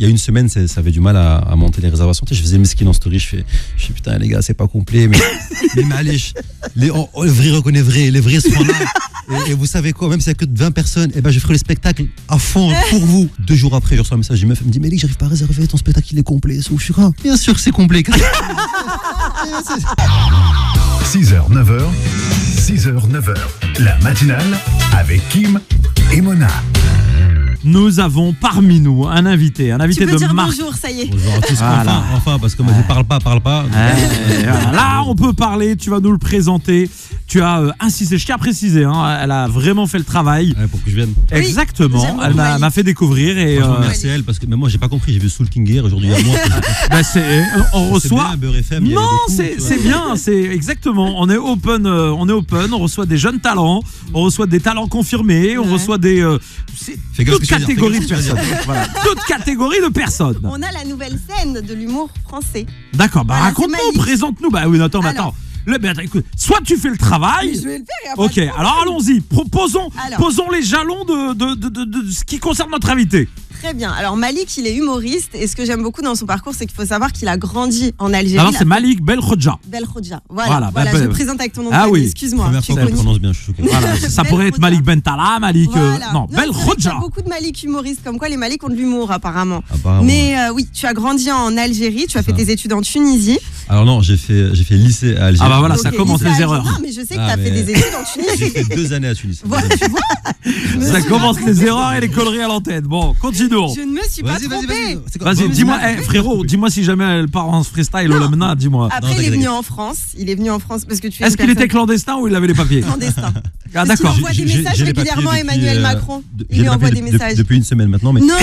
y a une semaine, ça avait du mal à monter les réservations. Tu sais, je faisais mesquine en story. Je fais putain, les gars, c'est pas complet. Mais allez, les vrais reconnaissent vrai. Les vrais seront là. Et vous savez quoi, même s'il n'y a que 20 personnes, je ferai le spectacle à fond pour vous. 2 jours après, je reçois un message d'une meuf. Elle me dit, mais j'arrive pas à réserver. Ton spectacle, il est complet. Je suis là. Bien sûr que c'est complet. 6h, 9h, 6h, 9h. La matinale avec Kim et Mona. Nous avons parmi nous un invité tu peux de dire marque. bonjour, ça y est. Bonjour à tous, enfin, parce que moi, je parle pas. Là, on peut parler, tu vas nous le présenter. Tu as insisté, je tiens à préciser, hein, elle a vraiment fait le travail. Ouais, pour que je vienne. Exactement, j'aime elle beaucoup m'a fait découvrir. Et merci à elle, parce que même moi, j'ai pas compris. J'ai vu Soul King hier, aujourd'hui, il y a moi. on reçoit. C'est bien, Beurre FM, Non, c'est bien, c'est exactement. On est open, on reçoit des jeunes talents, on reçoit des talents confirmés, on reçoit des. Toute catégorie de personnes. Voilà, toute catégorie de personnes. On a la nouvelle scène de l'humour français. D'accord, Voilà, raconte-nous, présente-nous. Bah oui, attends. Écoute, soit tu fais le travail. Je vais le faire. Et après, Ok, alors allons-y. Posons les jalons de ce qui concerne notre invité. Très bien. Alors Malik, il est humoriste et ce que j'aime beaucoup dans son parcours, c'est qu'il faut savoir qu'il a grandi en Algérie. Alors c'est Malik Belkhodja. Belkhodja. Voilà, je me présente avec ton nom de Ah famille. oui. Excuse-moi. Première fois qu'on le prononce bien, je suis choqué. Voilà, ça pourrait être Malik Bentala, Malik. Voilà. Non, c'est vrai qu'il y Belkhodja. a beaucoup de Malik humoristes, comme quoi les Malik ont de l'humour apparemment. Apparemment. Mais oui, tu as grandi en Algérie, tu as fait tes études en Tunisie. Alors non, j'ai fait lycée à Alger. Ah bah voilà, Ok, ça commence lycée à les Alger. erreurs. Non, mais je sais que tu as fait des études en Tunisie. J'ai fait 2 années à Tunis. Voilà, tu vois. Ça commence les erreurs et les conneries à l'antenne. Bon, continuons. Je ne me suis pas trompée. Vas-y, dis-moi, frérot, dis-moi si jamais elle part en freestyle au Lamna, dis-moi. Après, il est venu en France. Parce que tu es Est-ce qu'il était clandestin ou il avait les papiers? clandestin. Ah d'accord. Il envoie des messages régulièrement à Emmanuel Macron. Il lui envoie des messages. Depuis une semaine maintenant. Mais... Non,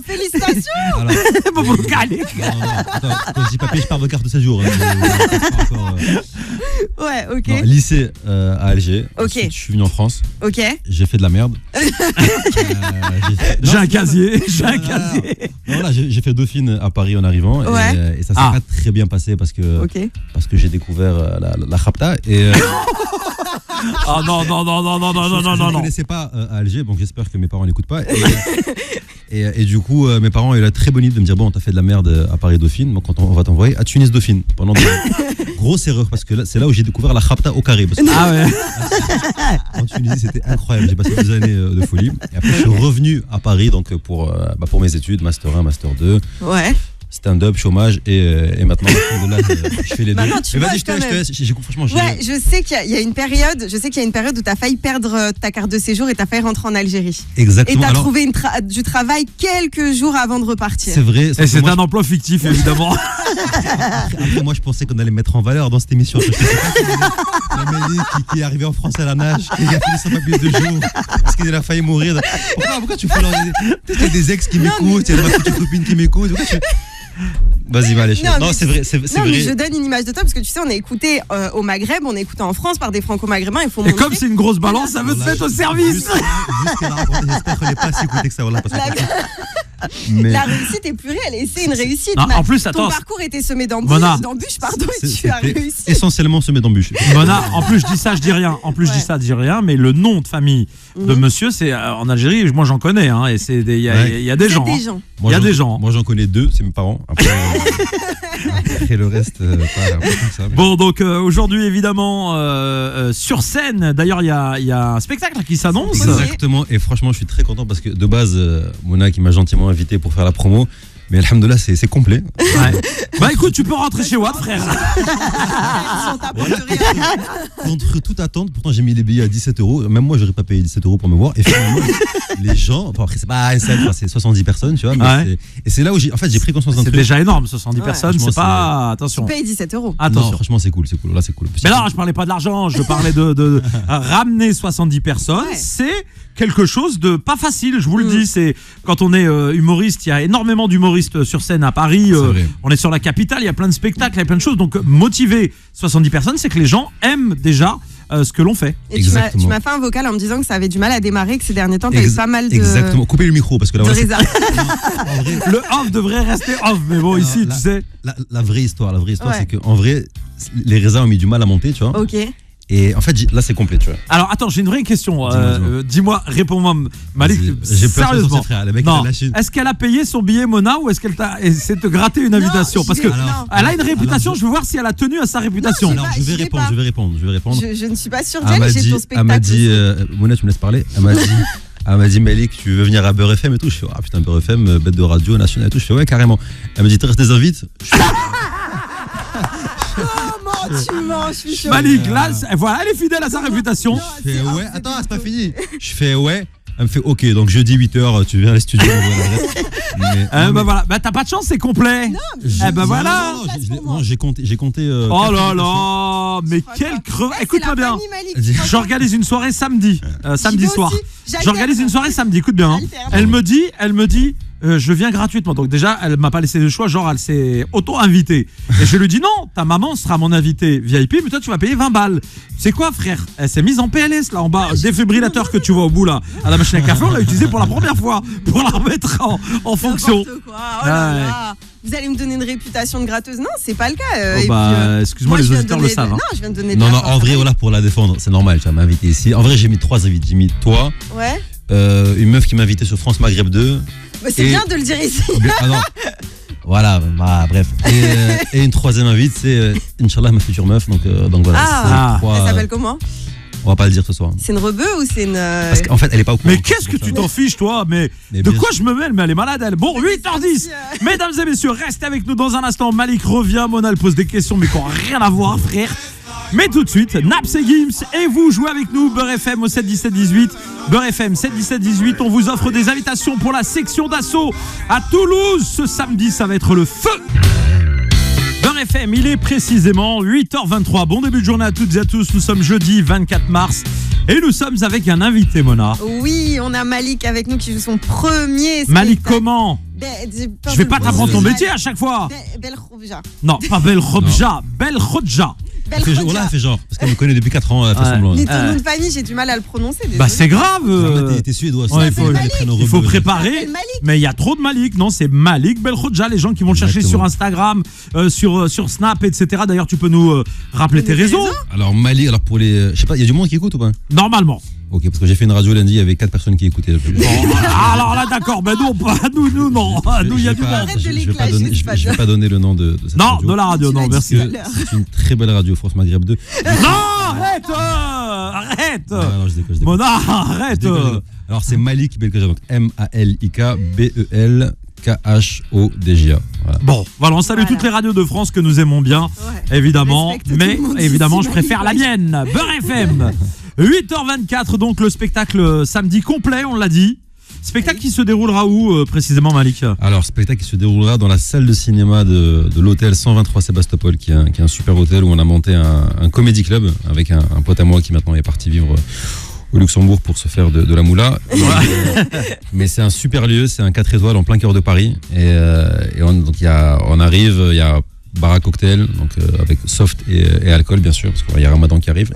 félicitations. Voilà. Attends, quand je dis papier, je parle de carte de séjour. Ouais, ok. Non, lycée à Alger. Ok. Ensuite, je suis venu en France. Ok. J'ai fait de la merde. J'ai un casier. Voilà, j'ai fait Dauphine à Paris en arrivant. Ouais. Et ça s'est pas très bien passé parce que j'ai découvert la Khabta. Et Ah non. je ne connaissais pas à Alger, donc j'espère que mes parents n'écoutent pas. Et du coup, mes parents ont eu la très bonne idée de me dire, bon, t'as fait de la merde à Paris Dauphine, donc on va t'envoyer à Tunis Dauphine. Pendant grosse erreur, parce que c'est là où j'ai découvert la Khabta au carré. Parce que Ah ouais. en Tunisie, c'était incroyable. J'ai passé 2 années de folie. Et après, je suis revenu à Paris donc pour mes études, Master 1, Master 2. Ouais. Stand-up, chômage et maintenant je fais les deux. Maintenant, tu Mais vas-y, bosses je te quand même. laisse. Franchement, Ouais, je sais qu'il y a une période où tu as failli perdre ta carte de séjour et tu as failli rentrer en Algérie. exactement. Et tu as Alors, trouvé du travail quelques jours avant de repartir. c'est vrai. Et c'est un emploi fictif, évidemment. Après, moi, je pensais qu'on allait me mettre en valeur dans cette émission. Je sais pas Amélie qui est arrivée en France à la nage, qui a fini son papier 2 jours, parce qu'il a failli mourir. Pourquoi tu fais peut-être qu'il y a des ex qui m'écoutent, il y a ma petite copine qui m'écoute. Vas-y, allez. Non, c'est vrai. Mais je donne une image de toi parce que tu sais, on est écouté au Maghreb, on est écouté en France par des franco-maghrébins. Il faut Et montrer. comme c'est une grosse balance, ça veut te mettre au service. Juste qu'elle a raconté, j'espère qu'elle n'est pas si écoutée que ça. Voilà, parce que... Mais... La réussite est plus réelle et c'est une réussite. Non, en plus, attends, ton parcours était semé d'embûches, Mona. et tu as réussi. Essentiellement semé d'embûches. Mona, en plus je dis ça, je dis rien. Je dis rien, mais le nom de famille de monsieur, c'est en Algérie, moi j'en connais, hein, et il y a des gens. Il y a des gens. Moi j'en connais 2, c'est mes parents. Après le reste, pas comme ça. Bon, donc aujourd'hui évidemment sur scène, d'ailleurs il y a un spectacle qui s'annonce. Exactement, et franchement je suis très content parce que de base, Mona qui m'a gentiment invité pour faire la promo. Mais alhamdoulilah, c'est complet. Ouais. Bah écoute, tu peux rentrer chez Watt, frère. Contre toute attente, pourtant j'ai mis les billets à 17 €. Même moi, j'aurais pas payé 17 € pour me voir. Et finalement, les gens, après c'est pas une scène, c'est 70 personnes, tu vois. Mais et c'est là où j'ai pris conscience d'un truc. C'est déjà énorme, 70 personnes, c'est pas. Attention. Tu payes 17 €. Attention. Non, franchement, c'est cool. Là, c'est cool. Mais là, je parlais pas de l'argent, je parlais de ramener 70 personnes. Ouais. C'est quelque chose de pas facile, je vous le dis. C'est quand on est humoriste, il y a énormément d'humoristes sur scène à Paris. On est sur la capitale, il y a plein de spectacles, il y a plein de choses. Donc motiver 70 personnes, c'est que les gens aiment déjà ce que l'on fait. Et tu m'as fait un vocal en me disant que ça avait du mal à démarrer, que ces derniers temps, tu avais pas mal de... Exactement, coupez le micro parce que là... Le off devrait rester off, mais bon, ici, tu sais... La vraie histoire, c'est qu'en vrai, les raisins ont mis du mal à monter, tu vois. Ok. Et en fait, là, c'est complet, tu vois. Alors attends, j'ai une vraie question. Dis-moi, réponds-moi, Malik. J'ai peur de Sérieusement. son frère. Le mec, Non. il a lâché. Est-ce qu'elle a payé son billet Mona ou est-ce qu'elle t'a essayé de te gratter une invitation? Parce que elle a une réputation. Je veux voir si elle a tenu à sa réputation. Non, Alors, je vais répondre. Je ne suis pas sûre Elle d'elle, j'ai ton elle m'a spectacle. dit, Mona, tu me laisses parler. Elle m'a dit, Malik, tu veux venir à Beurre FM et tout. Je fais, ah putain, Beurre FM, bête de radio nationale et tout. Je fais, ouais, carrément. Elle me dit, tu restes des invites. Comment tu mens, je suis choquée. Malik, là, voilà, elle est fidèle à sa réputation. Je fais, ouais, attends, c'est pas fini. Je fais, ouais. Elle me fait, ok, donc jeudi 8h, tu viens à les studios. Voilà. Bah t'as pas de chance, c'est complet. Voilà. Non, j'ai compté. Oh là là, mais quel creux. Écoute-moi bien. J'organise une soirée samedi soir. J'organise une soirée samedi, écoute bien. Elle me dit, je viens gratuitement. Donc déjà, elle m'a pas laissé le choix, genre elle s'est auto-invitée. Et je lui dis non, ta maman sera mon invitée VIP, mais toi tu vas payer 20 balles. C'est quoi, frère? Elle s'est mise en PLS là en bas. Défibrillateur que tu vois au bout là, à la machine à café, on l'a utilisé pour la première fois pour la remettre en fonction. Quoi. Oh là là. Vous allez me donner une réputation de gratteuse? Non, c'est pas le cas. Excuse-moi, les auditeurs le savent. Non, je viens de donner. Non, en vrai, voilà, pour la défendre, c'est normal, tu vas m'inviter ici. En vrai, j'ai mis 3 invités. J'ai mis toi, Ouais. une meuf qui m'a invité sur France Maghreb 2. Mais c'est bien de le dire ici. Ah non. Voilà, bref. Et une troisième invite, c'est Inch'Allah, ma future meuf. Donc voilà. Elle s'appelle comment? On va pas le dire ce soir. C'est une rebeu ou c'est une. Parce qu'en fait, elle est pas au courant. Mais qu'est-ce que tu t'en fiches, toi? Mais de quoi je me mêle? Mais elle est malade, elle. Bon, 8h10. Mesdames et messieurs, restez avec nous dans un instant. Malik revient. Mona, elle pose des questions, mais qui n'ont rien à voir, frère. Mais tout de suite, Naps et Gims, et vous jouez avec nous, Beurre FM au 7 17 18. Beurre FM 7 17 18, on vous offre des invitations pour la section d'assaut à Toulouse. Ce samedi, ça va être le feu. Beurre FM, il est précisément 8h23. Bon début de journée à toutes et à tous. Nous sommes jeudi 24 mars. Et nous sommes avec un invité, Mona. Oui, on a Malik avec nous qui joue son premier spectacle. Malik comment? Je vais pas t'apprendre ton métier à chaque fois. Belkhobja. Non, pas Belkhobja, Belkhobja. Elle fait genre, parce qu'elle me connaît depuis 4 ans, elle fait semblant. Mais ton nom de famille, j'ai du mal à le prononcer. Bah c'est grave. T'es suédois. Il faut préparer. Mais il y a trop de Malik. Non, c'est Malik Belkhobja. Les gens qui vont le chercher sur Instagram, sur Snap, etc. D'ailleurs, tu peux nous rappeler tes réseaux. Alors Malik, alors pour les, je sais pas, il y a du monde qui écoute ou pas? Normalement. Ok, parce que j'ai fait une radio lundi, il y avait 4 personnes qui écoutaient. Alors là, d'accord, mais nous, non. Nous, il y a du monde. Je vais pas donner le nom de cette radio. Non, de la radio, non, merci. C'est une très belle radio, France Maghreb 2. Non, arrête. Non, je déconne. Mona, arrête. Alors c'est Malik Belkhobja, donc Malik Belkhobja. Voilà. Bon, voilà, on salue toutes les radios de France que nous aimons bien, évidemment. Mais évidemment, je préfère la mienne, Beurre FM. 8h24, donc le spectacle samedi complet, on l'a dit. Spectacle qui se déroulera où précisément, Malik? Alors, spectacle qui se déroulera dans la salle de cinéma de l'hôtel 123 Sébastopol, qui est un super hôtel où on a monté un comédie club avec un pote à moi qui maintenant est parti vivre au Luxembourg pour se faire de la moula. Mais c'est un super lieu, c'est un 4 étoiles en plein cœur de Paris. Donc on arrive, il y a bar à cocktail, donc avec soft et alcool bien sûr, parce qu'il y a Ramadan qui arrive.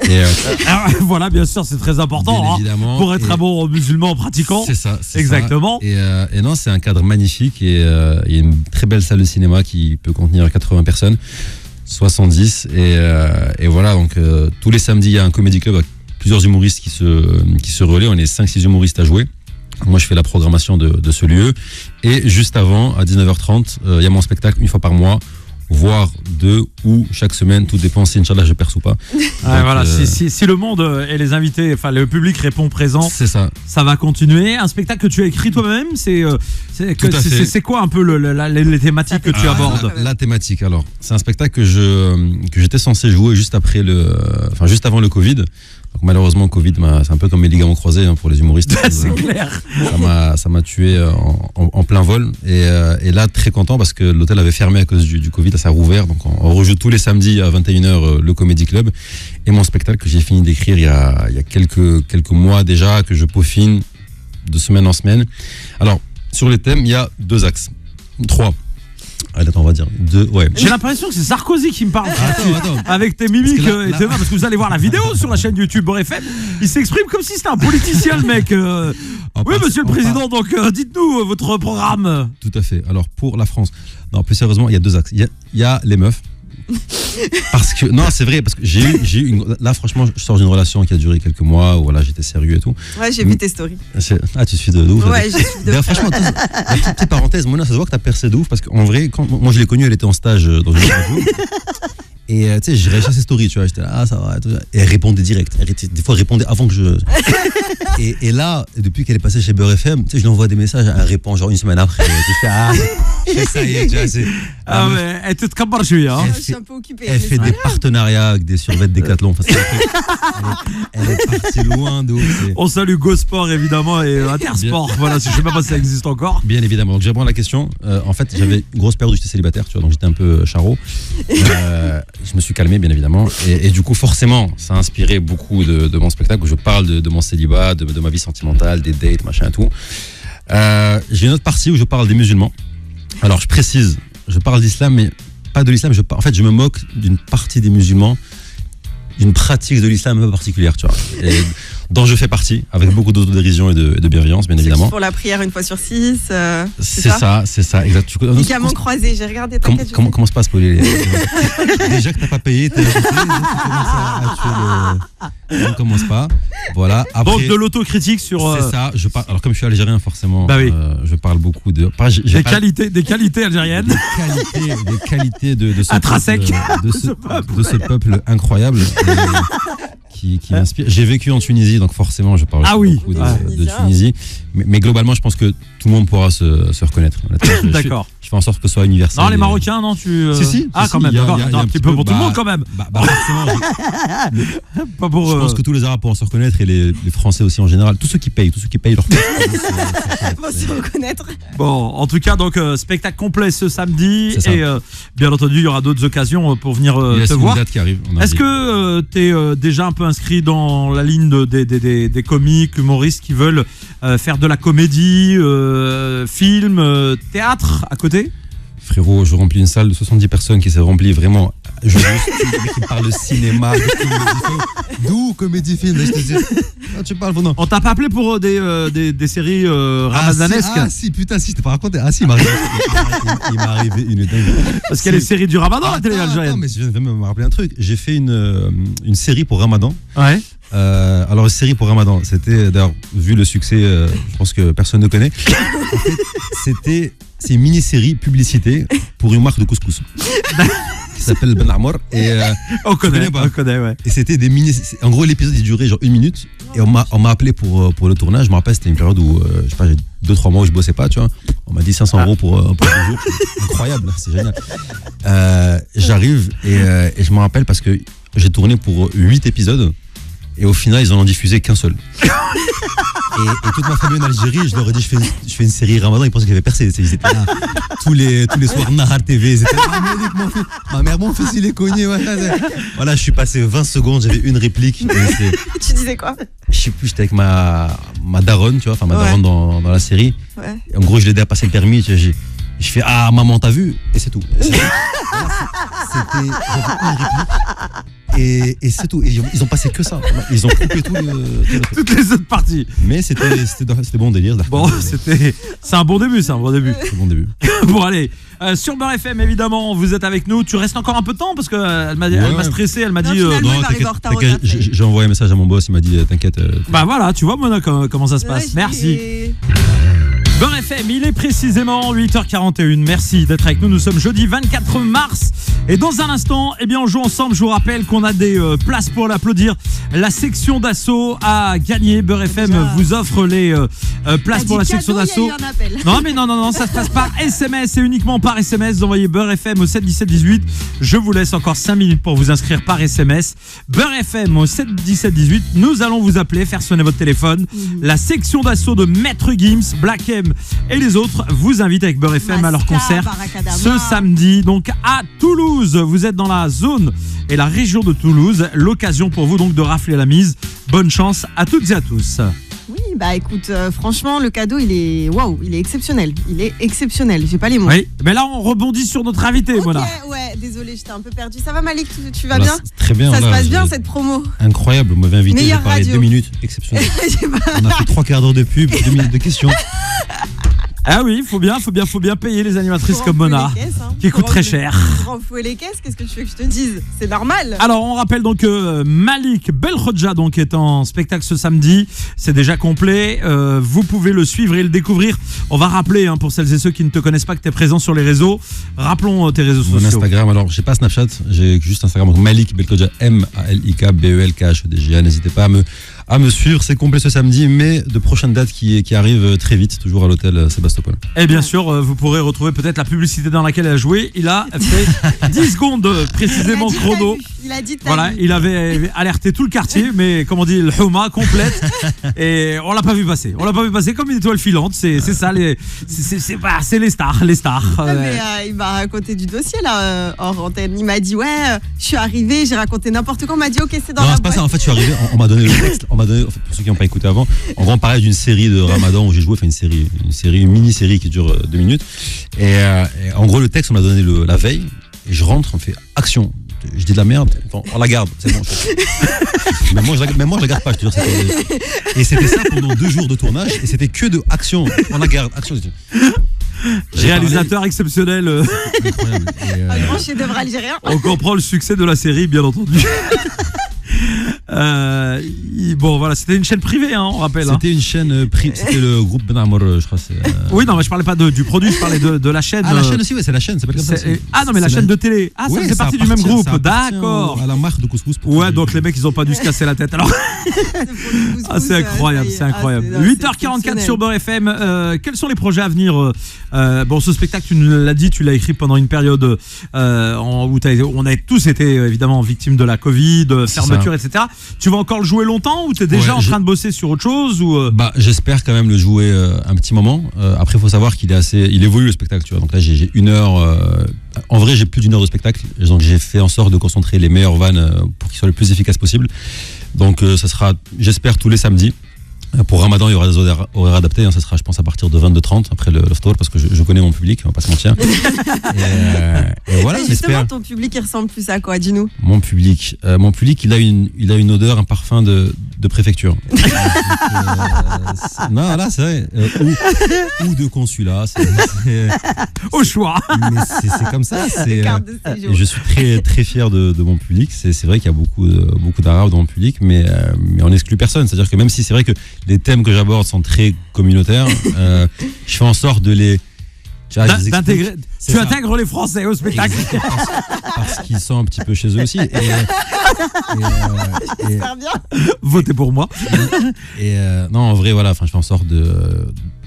Voilà, bien sûr, c'est très important pour être un bon musulman pratiquant. C'est ça. Exactement. Ça. Et non, c'est un cadre magnifique et il y a une très belle salle de cinéma qui peut contenir 80 personnes, 70. Et voilà, donc tous les samedis, il y a un comédie club avec plusieurs humoristes qui se relaient. On est 5-6 humoristes à jouer. Moi, je fais la programmation de ce lieu. Et juste avant, à 19h30, il y a mon spectacle une fois par mois, voire 2 ou chaque semaine, tout dépend si Inch'Allah je perds ou pas. Donc, voilà, si le monde et les invités, enfin le public répond présent, c'est ça. Ça va continuer. Un spectacle que tu as écrit toi-même, c'est quoi un peu les thématiques que tu abordes? La thématique, alors, c'est un spectacle que j'étais censé jouer juste avant le Covid. Donc malheureusement, Covid, c'est un peu comme mes ligaments croisés pour les humoristes. C'est clair. Ça m'a tué en plein vol. Et là, très content parce que l'hôtel avait fermé à cause du Covid, ça a rouvert. Donc on rejoue tous les samedis à 21h le Comedy Club. Et mon spectacle que j'ai fini d'écrire il y a quelques mois déjà, que je peaufine de semaine en semaine. Alors, sur les thèmes, il y a 2 axes. 3. Attends, on va dire 2, ouais. J'ai l'impression que c'est Sarkozy qui me parle. Attends. Avec tes mimiques et tes mains, parce que vous allez voir la vidéo sur la chaîne YouTube Beurre FM. Il s'exprime comme si c'était un politicien, le mec. Oui, monsieur le président, donc dites-nous votre programme. Tout à fait. Alors, pour la France, non, plus sérieusement, il y a 2 axes. Il y a les meufs, Parce que non, c'est vrai, parce que j'ai eu là franchement, je sors d'une relation qui a duré quelques mois où voilà, j'étais sérieux et tout. Ouais, j'ai vu tes stories. Ah, tu suis de ouf. Ouais, je suis de D'ailleurs, franchement, petite parenthèse, Mona, ça se voit que t'as percé de ouf parce qu'en vrai, quand moi je l'ai connue, elle était en stage dans une radio. Et tu sais, j'ai réagi à ses stories, tu vois, j'étais là, ah ça va, et tout ça. Et elle répondait direct. Des fois, elle répondait avant que je. Et là, depuis qu'elle est passée chez Beurre FM, tu sais, je lui envoie des messages, elle répond genre une semaine après. Je fais, ça y est, tu vois, c'est. Ah, mais elle te cabarre, je suis un peu occupée. Elle fait des partenariats avec des survêtements Décathlon. Enfin, elle est partie loin de ouf. On salue GoSport évidemment et Intersport. Voilà, je sais même pas si ça existe encore. Bien évidemment. Donc, je réponds à la question. En fait, j'avais une grosse période où j'étais célibataire, tu vois, donc j'étais un peu charo. Je me suis calmé, bien évidemment. Et du coup, forcément, ça a inspiré beaucoup de mon spectacle où je parle de mon célibat, de ma vie sentimentale, des dates, machin et tout. J'ai une autre partie où je parle des musulmans. Alors, je précise, je parle d'islam, mais pas de l'islam. En fait, je me moque d'une partie des musulmans, d'une pratique de l'islam un peu particulière, tu vois. Et dont je fais partie, avec beaucoup d'autodérision et de bienveillance, bien évidemment. Pour la prière une fois sur 6. C'est ça, exact. Ligaments croisés, j'ai regardé. Comment se passe pour les. Déjà que t'as pas payé, tu commences à tuer le. On commence pas. Voilà. Après, donc de l'autocritique sur. C'est ça. Alors comme je suis algérien, forcément, bah oui. Je parle beaucoup de. Des qualités algériennes. Des qualités de ce intrinsèques de ce peuple incroyable. Qui m'inspire. J'ai vécu en Tunisie, donc forcément je parle beaucoup de Tunisie. Mais globalement, je pense que tout le monde pourra se reconnaître. D'accord. Je fais en sorte que ce soit universel. Non, les Marocains, non, tu. Si. Ah, quand même, d'accord. Un petit peu pour tout le monde, quand même. Forcément. Pas pour. Je pense que tous les Arabes pourront se reconnaître et les Français aussi en général. Tous ceux qui payent leur vont se reconnaître. Bon, en tout cas, donc spectacle complet ce samedi et bien entendu, il y aura d'autres occasions pour venir te voir. Date qui arrive. Est-ce que tu es déjà un peu inscrit dans la ligne des comiques, humoristes qui veulent faire de la comédie, film, théâtre à côté? Frérot, je remplis une salle de 70 personnes qui s'est remplie vraiment. Je qui parle de cinéma, d'où comédie film. Je te dis, tu parles non. On t'a pas appelé pour des séries ramadanesques? Si, putain, si, je t'ai pas raconté. Ah si, il m'est arrivé une dingue. Parce qu'il y a les séries du Ramadan à la télé algérienne. Non, mais je viens de me rappeler un truc. J'ai fait une série pour Ramadan. Ouais. Alors, une série pour Ramadan, c'était, d'ailleurs, vu le succès, je pense que personne ne connaît. En fait, c'est une mini-série publicité pour une marque de couscous qui s'appelle Ben Amour. Et on connaît, ouais. Et c'était des mini. En gros, l'épisode il durait genre 1 minute. Et on m'a appelé pour le tournage. Je me rappelle, c'était une période où je sais pas, j'ai 2-3 mois où je bossais pas, tu vois. On m'a dit 500 € pour un jour. Incroyable, c'est génial. J'arrive et je me rappelle parce que j'ai tourné pour 8 épisodes. Et au final, ils en ont diffusé qu'un seul. Et toute ma famille en Algérie, je leur ai dit, je fais une série Ramadan, ils pensaient qu'il y avait percé. Ils étaient là tous les soirs, Nahar TV. Ils étaient là, ma mère, mon fils, il est cogné. Voilà, je suis passé 20 secondes, j'avais une réplique. Tu disais quoi? Je sais plus, j'étais avec ma daronne, tu vois, enfin ma daronne dans la série. Ouais. Et en gros, je l'ai aidé à passer le permis. Je fais, ah, maman, t'as vu? Et c'est tout. J'avais une réplique. Et c'est tout. Et ils ont passé que ça. Ils ont coupé toutes les autres parties. Mais c'était bon délire. Bon, c'est un bon début, C'est un bon début. Bon, allez. Sur Beurre FM, évidemment, vous êtes avec nous. Tu restes encore un peu de temps parce qu'elle m'a stressé. Elle m'a dit. Non, t'inquiète. J'ai envoyé un message à mon boss. Il m'a dit, t'inquiète. Bah voilà, tu vois, Mona, comment ça se passe. Merci. Beurre FM, il est précisément 8h41. Merci d'être avec nous. Nous sommes jeudi 24 mars. Et dans un instant, eh bien, on joue ensemble. Je vous rappelle qu'on a des places pour l'applaudir. La section d'assaut a gagné. Beurre FM vous offre les places pour la section d'assaut. Non, ça se passe par SMS et uniquement par SMS. Vous envoyez Beurre FM au 7 17 18. Je vous laisse encore 5 minutes pour vous inscrire par SMS. Beurre FM au 7 17 18. Nous allons vous appeler, faire sonner votre téléphone. La section d'assaut de Maître Gims, Black M et les autres vous invitent avec Beurre FM à leur concert ce samedi, donc à Toulouse. Vous êtes dans la zone et la région de Toulouse. L'occasion pour vous donc de rafler la mise. Bonne chance à toutes et à tous. Oui, bah écoute, franchement, le cadeau, il est exceptionnel. Il est exceptionnel, j'ai pas les mots. Oui, mais là, on rebondit sur notre invité, voilà. Ouais, désolé, j'étais un peu perdu. Ça va, Malik, tu vas bien? Très bien. Ça se passe bien, cette promo? Incroyable, vous m'avez invité, j'ai parlé 2 minutes, exceptionnel. On a fait 3 quarts d'heure de pub, 2 minutes de questions. Ah oui, faut bien payer les animatrices comme Mona, qui coûtent très cher. Pour renflouer les caisses, qu'est-ce que tu veux que je te dise? C'est normal. Alors, on rappelle donc que Malik Belkhodja donc est en spectacle ce samedi. C'est déjà complet. Vous pouvez le suivre et le découvrir. On va rappeler, pour celles et ceux qui ne te connaissent pas, que tu es présent sur les réseaux. Rappelons tes réseaux sociaux. Mon Instagram, alors j'ai pas Snapchat, j'ai juste Instagram. Donc Malik Belkhodja, MALIK BELKHDJA. N'hésitez pas à me suivre. C'est complet ce samedi, mais de prochaines dates qui arrivent très vite, toujours à l'hôtel Sébastopol. Et bien sûr, vous pourrez retrouver peut-être la publicité dans laquelle elle a joué. Il a fait 10 secondes précisément chrono. Il a dit voilà, il avait alerté tout le quartier, mais comme on dit, le Houma complète. Et on l'a pas vu passer. On l'a pas vu passer comme une étoile filante. C'est ça, c'est les stars. Il m'a raconté du dossier là, hors antenne. Il m'a dit je suis arrivé, j'ai raconté n'importe quoi. On m'a dit ok, c'est dans la boîte. Non, c'est pas ça. En fait, je suis arrivé. On m'a donné le texte. En fait, pour ceux qui n'ont pas écouté avant, en gros, on parlait d'une série de Ramadan où j'ai joué, une mini-série qui dure 2 minutes. Et en gros, le texte, on m'a donné la veille. Et je rentre, on fait action. Je dis de la merde, on la garde, c'est bon. Mais moi, je la garde pas, je te jure. Et c'était ça pendant 2 jours de tournage, et c'était que de action. On la garde, action. Réalisateur exceptionnel. Incroyable. Un grand chef-d'œuvre algérien. On comprend le succès de la série, bien entendu. Bon voilà, c'était une chaîne privée, on rappelle. C'était une chaîne privée, c'était le groupe Ben Amor, je crois. Oui, non, mais je parlais pas du produit, je parlais de la chaîne. Ah, la chaîne aussi, ouais, c'est la chaîne, c'est pas comme ça. Ah non, mais la chaîne de télé. Ah, ça faisait partie du même groupe, d'accord. À la marque de couscous. Ouais, donc les mecs, ils ont pas dû se casser la tête alors. C'est incroyable, c'est incroyable. 8h44 sur Beurre FM. Quels sont les projets à venir? Bon, ce spectacle, tu nous l'as dit, tu l'as écrit pendant une période où on a tous été évidemment victimes de la Covid, fermeture, etc. Tu vas encore le jouer longtemps ou tu es déjà en train de bosser sur autre chose ou j'espère quand même le jouer un petit moment. Après, il faut savoir qu'il évolue le spectacle, tu vois. Donc là, j'ai 1 heure. En vrai, j'ai plus d'1 heure de spectacle. Donc j'ai fait en sorte de concentrer les meilleures vannes pour qu'ils soient le plus efficaces possible. Donc ça sera, j'espère, tous les samedis. Pour Ramadan, il y aura des horaires adaptés. Ça sera, je pense, à partir de 22h30 après le tour, parce que je connais mon public, on va pas se mentir. et voilà, justement, ton public, il ressemble plus à quoi? Dis-nous. Mon public, il a une odeur, un parfum de préfecture. Non, là, c'est vrai. Ou de consulat. Au choix. Mais c'est comme ça. Et je suis très, très fier de mon public. C'est vrai qu'il y a beaucoup d'Arabes dans mon public, mais on n'exclut personne. C'est-à-dire que même si c'est vrai que les thèmes que j'aborde sont très communautaires, je fais en sorte de les... d'intégrer. Tu intègres les Français au spectacle. Parce qu'ils sont un petit peu chez eux aussi. J'espère bien. Votez pour moi. Non, en vrai, voilà, je fais en sorte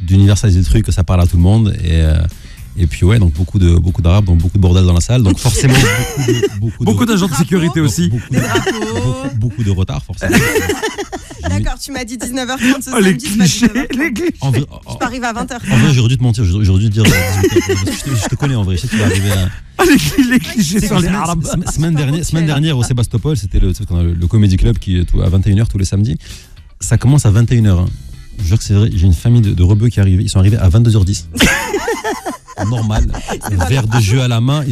d'universaliser le truc, que ça parle à tout le monde. Et puis ouais, donc beaucoup d'Arabes, donc beaucoup de bordel dans la salle, donc forcément beaucoup d'agents de sécurité aussi. Beaucoup de retard, forcément. D'accord, tu m'as dit 19h30 ce samedi. Les clichés. Je peux arriver à 20h. En vrai, j'aurais dû te mentir, j'aurais dû te dire 18h. Je te connais en vrai, je sais que tu vas arriver à... Les clichés sur les Arabes. Semaine dernière au Sébastopol, c'était le Comedy Club qui est à 21h tous les samedis. Ça commence à 21h. Je jure que c'est vrai, j'ai une famille de rebeux qui arrivent, ils sont arrivés à 22h10. Normal, un verre de jeu à la main,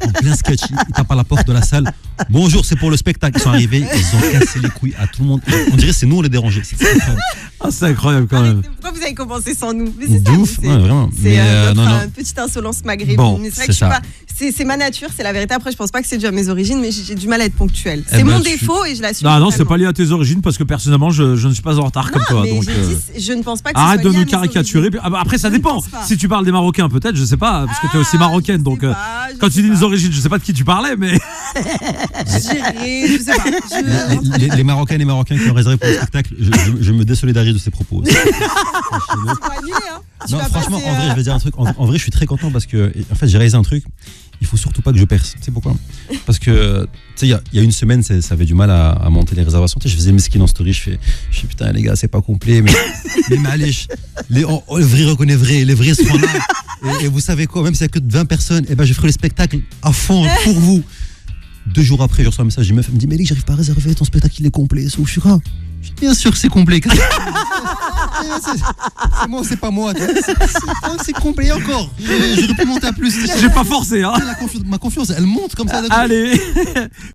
en plein sketch, ils tapent à la porte de la salle. Bonjour, c'est pour le spectacle. Ils sont arrivés, ils ont cassé les couilles à tout le monde. On dirait que c'est nous, on les dérangeait. C'est incroyable quand même. Pourquoi vous avez commencé sans nous? Mais c'est ouf, ouais, vraiment. C'est une petite insolence maghrébine. Bon, mais c'est vrai que c'est ma nature, c'est la vérité. Après, je pense pas que c'est dû à mes origines, mais j'ai du mal à être ponctuelle. C'est mon défaut et je l'assume. Non, c'est pas lié à tes origines parce que personnellement, je ne suis pas en retard comme toi. Donc, je ne pense pas que arrête de nous caricaturer. Après, ça dépend. Si tu parles des Marocains, peut-être, je sais pas, parce que tu es aussi marocaine. Donc, quand tu dis les origines, je sais pas de qui tu parlais, mais. Je sais pas. Les Marocains et les Marocains qui ont réservé pour le spectacle, je me désolidarise de ces propos. Non, franchement, en vrai, je vais dire un truc. En vrai, je suis très content parce que, en fait, j'ai réalisé un truc. Il faut surtout pas que je perce. Tu sais pourquoi? Parce que, tu sais, il y a une semaine, ça avait du mal à monter les réservations. Tu sais, je faisais mesquine en story. Je fais putain, les gars, c'est pas complet. Mais allez, le vrai reconnaît vrai. Les vrais seront là. Et vous savez quoi? Même s'il y a que 20 personnes, je ferai le spectacle à fond pour vous. 2 jours après, je reçois un message d'une meuf. Elle me dit, mais j'arrive pas à réserver. Ton spectacle, il est complet. Je suis quoi? Bien sûr que c'est complet. C'est moi, c'est pas moi. C'est complet encore. Je peux monter à plus. J'ai pas forcé. Ma confiance, elle monte comme ça. Allez.